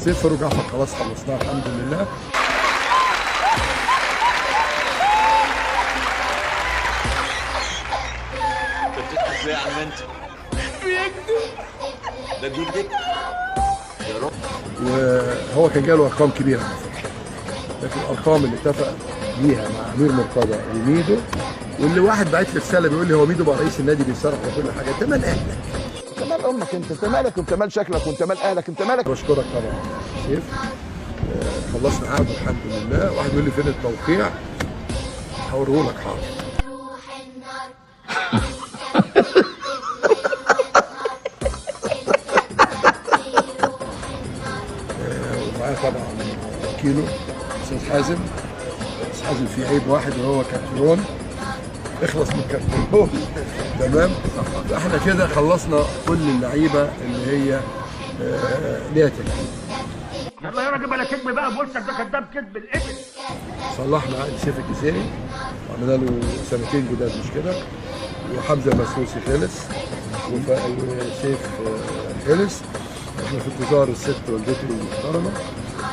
سيف فاروق جعفر خلاص خلصناها الحمد لله. ازاي يا عم انت؟ بيكذب ده بيكذب يا رب. وهو كان جاله ارقام كبيره على فكره، لكن الارقام اللي اتفق بيها مع امير مرتضى وميدو، واللي واحد بعت لي رساله بيقول لي هو ميدو بقى رئيس النادي بيصرف وكل حاجه، انت مال اهلك؟ انت مال امك؟ انت مالك؟ انت مال شكلك؟ وانت مال اهلك؟ انت مالك؟ بشكرك طبعا سيف. خلصنا عقد الحمد لله. واحد بيقول لي فين التوقيع؟ هوريه لك حاضر. ومعايا طبعا وكيله استاذ حازم. استاذ حازم فيه عيب واحد وهو كرتون، اخلص من الكرتون. تمام. احنا كده خلصنا كل اللعيبه اللي هي ليها تكليف. يلا يا راجل بلا كذب بقى، بولسك ده كذاب كذب الابن. صلحنا عقد سيف الجزيري وعملنا له سنتين جداد مش كده، وحمزه المسلوسي خلص وسيف خلص. احنا في انتظار الست والدته المحترمه،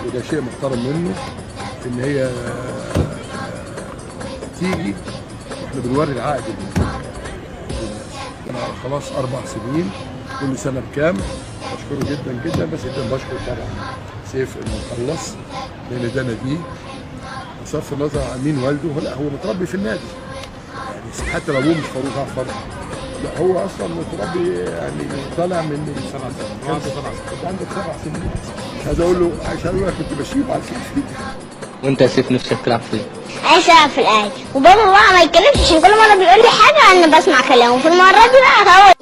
وده شيء محترم منه ان هي تيجي واحنا بنوري العقد للناس. انا خلاص 4 سنين، كل سنه بكام. بشكره جدا جدا، بس جدا بشكر طبعا سيف انه خلص، لان ده ناديه بصرف النظر عن مين والده. لا هو متربي في النادي يعني، حتى لو ابوه مش فاروق جعفر، لا هو اصلا متربي يعني، طالع من 7 سنين. انت عندك 7 سنين. مش عايز اقول له، عشان اقول لك كنت بشيب على سيف. وانت يا سيف نفسك تلعب فين؟ عايز العب في الاهلي، وبابا بقى ما يتكلمش عشان كل مره بيقول لي حاجه انا بسمع كلامه، في المره دي بقى هو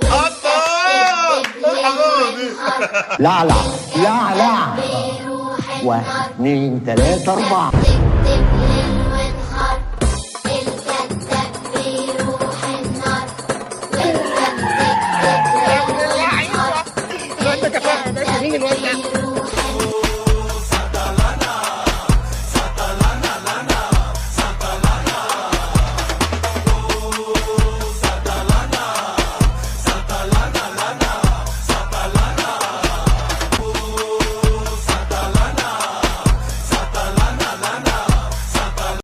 لا لا لا لا 1 2 3 4